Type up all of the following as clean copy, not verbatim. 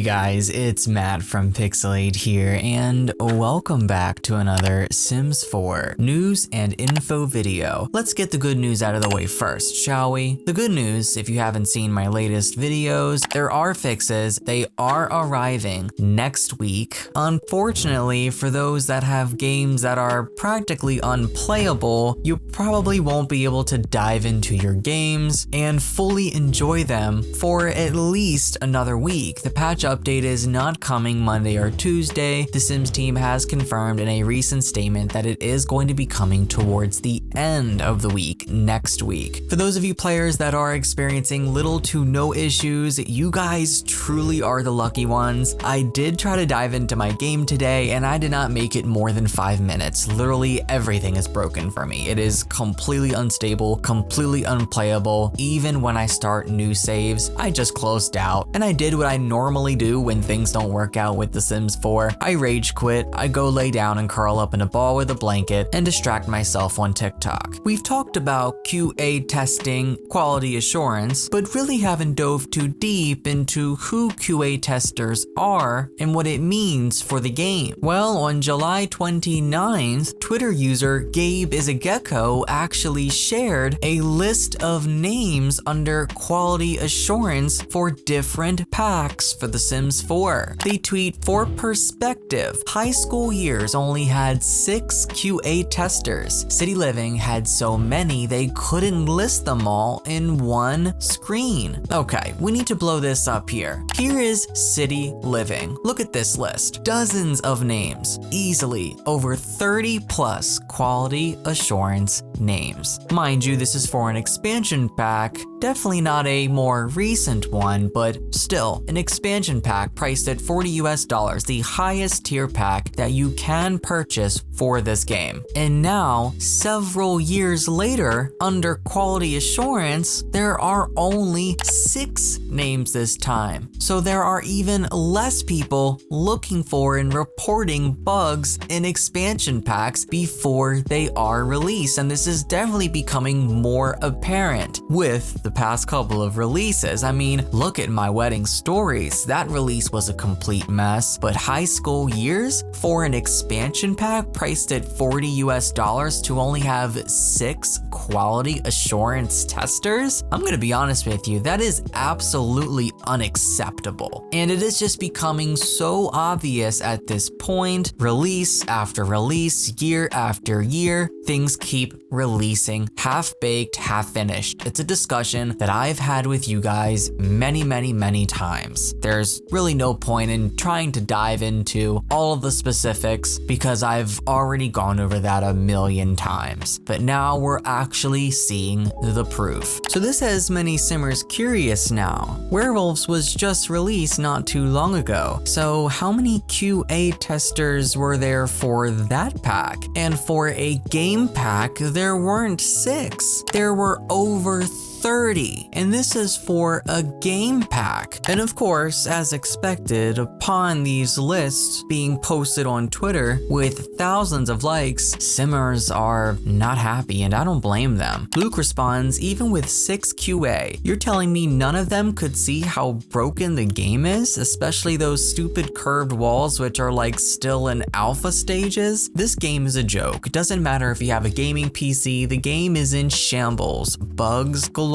guys, it's Matt from Pixelade here, and welcome back to another Sims 4 news and info video. Let's get the good news out of the way first, shall we? The good news, if you haven't seen my latest videos, there are fixes. They are arriving next week. Unfortunately, for those that have games that are practically unplayable, you probably won't be able to dive into your games and fully enjoy them for at least another week. The patch update is not coming Monday or Tuesday. The Sims team has confirmed in a recent statement that it is going to be coming towards the end of the week, next week. For those of you players that are experiencing little to no issues, you guys truly are the lucky ones. I did try to dive into my game today and I did not make it more than 5 minutes. Literally everything is broken for me. It is completely unstable, completely unplayable. Even when I start new saves, I just closed out and I did what I normally do when things don't work out with The Sims 4. I rage quit, I go lay down and curl up in a ball with a blanket and distract myself on TikTok. We've talked about QA testing, quality assurance, but really haven't dove too deep into who QA testers are and what it means for the game. Well, on July 29th, Twitter user Gabe is a Gecko actually shared a list of names under quality assurance for different packs for The Sims 4. They tweet, "For perspective, high school years only had 6 QA testers. City Living had so many they couldn't list them all in one screen." Okay, we need to blow this up here. Here is City Living. Look at this list. Dozens of names, easily over 30 plus quality assurance names. Mind you, this is for an expansion pack, definitely not a more recent one, but still an expansion pack priced at $40 US, the highest tier pack that you can purchase for this game. And now, several years later, under quality assurance, there are only 6 names this time. So there are even less people looking for and reporting bugs in expansion packs before they are released. And this is definitely becoming more apparent with the past couple of releases. I mean, look at My Wedding Stories. That release was a complete mess, but high school years for an expansion pack priced at $40 US to only have 6 quality assurance testers? I'm gonna be honest with you, that is absolutely unacceptable. And it is just becoming so obvious at this point, release after release, year after year, things keep releasing half-baked, half-finished. It's a discussion that I've had with you guys many times. There's really no point in trying to dive into all of the specifics because I've already gone over that a million times. But now we're actually seeing the proof. So this has many Simmers curious now. Werewolves was just released not too long ago. So how many QA testers were there for that pack? And for a game pack, there weren't 6. There were over 30, and this is for a game pack. And of course, as expected, upon these lists being posted on Twitter with thousands of likes, Simmers are not happy, and I don't blame them. Luke responds, "Even with 6 QA, you're telling me none of them could see how broken the game is, especially those stupid curved walls which are like still in alpha stages? This game is a joke. It doesn't matter if you have a gaming PC, the game is in shambles, bugs galore."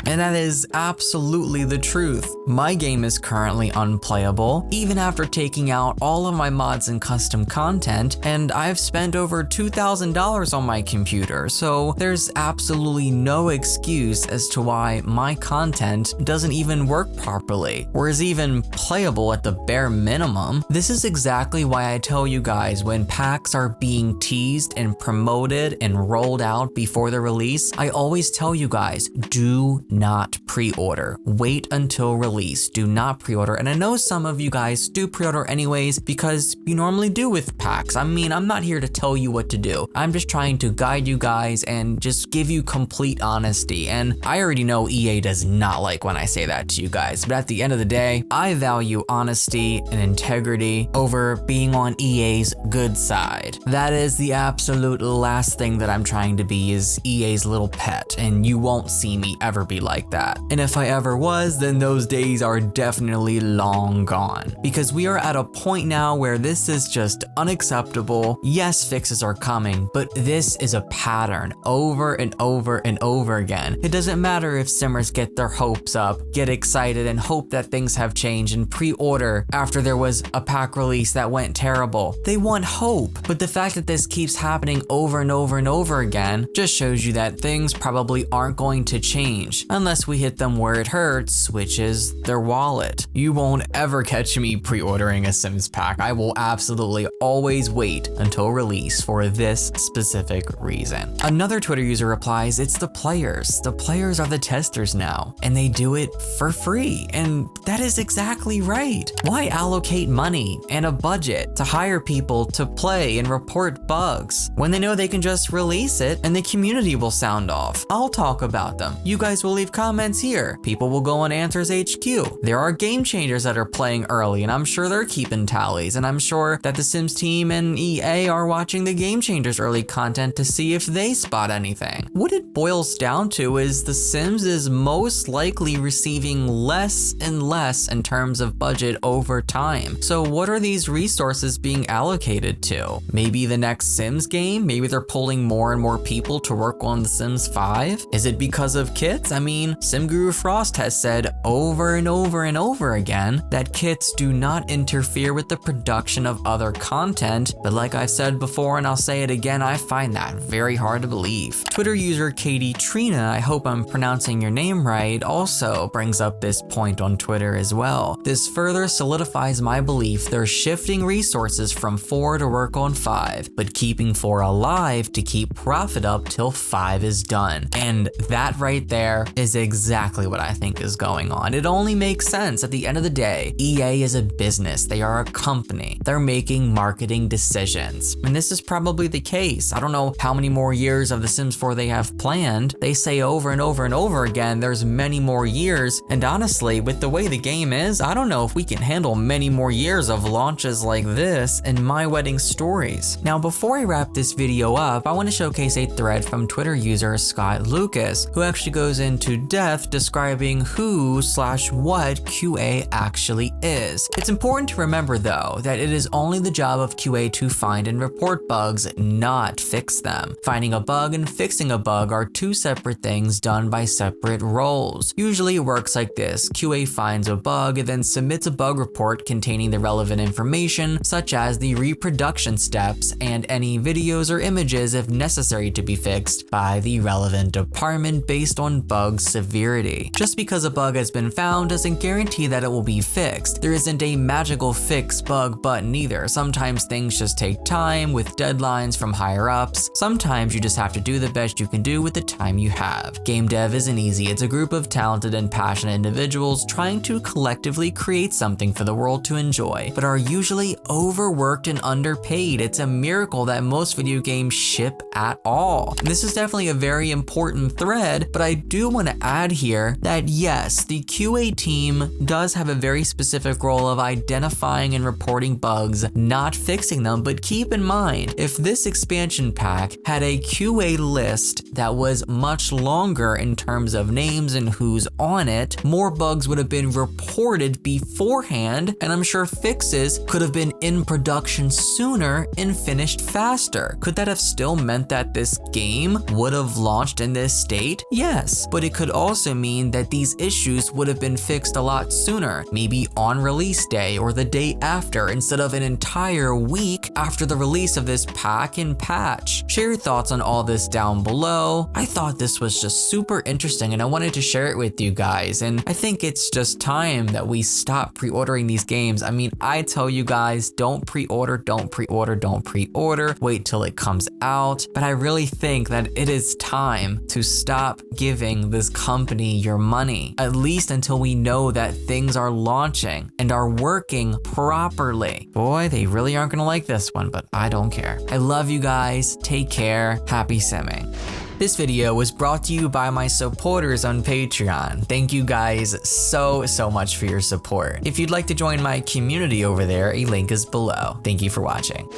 And that is absolutely the truth. My game is currently unplayable, even after taking out all of my mods and custom content, and I've spent over $2,000 on my computer, so there's absolutely no excuse as to why my content doesn't even work properly, or is even playable at the bare minimum. This is exactly why I tell you guys when packs are being teased and promoted and rolled out before the release, I always tell you guys, do not pre-order. Wait until release. Do not pre-order. And I know some of you guys do pre-order anyways because you normally do with packs. I mean, I'm not here to tell you what to do. I'm just trying to guide you guys and just give you complete honesty. And I already know EA does not like when I say that to you guys. But at the end of the day, I value honesty and integrity over being on EA's good side. That is the absolute last thing that I'm trying to be, is EA's little pet. And you won't see me me ever be like that. And if I ever was, then those days are definitely long gone. Because we are at a point now where this is just unacceptable. Yes, fixes are coming, but this is a pattern over and over and over again. It doesn't matter if simmers get their hopes up, get excited and hope that things have changed and pre-order after there was a pack release that went terrible. They want hope, but the fact that this keeps happening over and over and over again just shows you that things probably aren't going to change unless we hit them where it hurts, which is their wallet. You won't ever catch me pre-ordering a Sims pack. I will absolutely always wait until release for this specific reason. Another Twitter user replies, it's the players. The players are the testers now, and they do it for free. And that is exactly right. Why allocate money and a budget to hire people to play and report bugs when they know they can just release it and the community will sound off? I'll talk about them. You guys will leave comments here. People will go on Answers HQ. There are game changers that are playing early, and I'm sure they're keeping tallies, and I'm sure that the Sims team and EA are watching the game changers early content to see if they spot anything. What it boils down to is the Sims is most likely receiving less and less in terms of budget over time. So what are these resources being allocated to? Maybe the next Sims game? Maybe they're pulling more and more people to work on The Sims 5? Is it because of kits? I mean, SimGuru Frost has said over and over and over again that kits do not interfere with the production of other content, but like I've said before and I'll say it again, I find that very hard to believe. Twitter user Katie Trina, I hope I'm pronouncing your name right, also brings up this point on Twitter as well. This further solidifies my belief they're shifting resources from 4 to work on 5, but keeping 4 alive to keep profit up till 5 is done. And that right there is exactly what I think is going on. It only makes sense. At the end of the day, EA is a business. They are a company. They're making marketing decisions. And this is probably the case. I don't know how many more years of The Sims 4 they have planned. They say over and over and over again, there's many more years. And honestly, with the way the game is, I don't know if we can handle many more years of launches like this in My Wedding Stories. Now, before I wrap this video up, I want to showcase a thread from Twitter user Scott Lucas, who actually goes into depth describing who/what QA actually is. It's important to remember though, that it is only the job of QA to find and report bugs, not fix them. Finding a bug and fixing a bug are two separate things done by separate roles. Usually it works like this: QA finds a bug and then submits a bug report containing the relevant information, such as the reproduction steps and any videos or images if necessary to be fixed by the relevant department based on bug severity. Just because a bug has been found doesn't guarantee that it will be fixed. There isn't a magical fix bug button either. Sometimes things just take time with deadlines from higher ups. Sometimes you just have to do the best you can do with the time you have. Game dev isn't easy. It's a group of talented and passionate individuals trying to collectively create something for the world to enjoy, but are usually overworked and underpaid. It's a miracle that most video games ship at all. And this is definitely a very important thread, but I do want to add here that yes, the QA team does have a very specific role of identifying and reporting bugs, not fixing them, but keep in mind, if this expansion pack had a QA list that was much longer in terms of names and who's on it, more bugs would have been reported beforehand, and I'm sure fixes could have been in production sooner and finished faster. Could that have still meant that this game would have launched in this state? Yes, but it could also mean that these issues would have been fixed a lot sooner, maybe on release day or the day after, instead of an entire week after the release of this pack and patch. Share your thoughts on all this down below. I thought this was just super interesting and I wanted to share it with you guys, and I think it's just time that we stop pre-ordering these games. I mean, I tell you guys, don't pre-order, don't pre-order, don't pre-order, wait till it comes out, but I really think that it is time to stop giving this company your money, at least until we know that things are launching and are working properly. Boy, they really aren't gonna like this one, but I don't care. I love you guys, take care, happy simming. This video was brought to you by my supporters on Patreon. Thank you guys so much for your support. If you'd like to join my community over there, a link is below. Thank you for watching.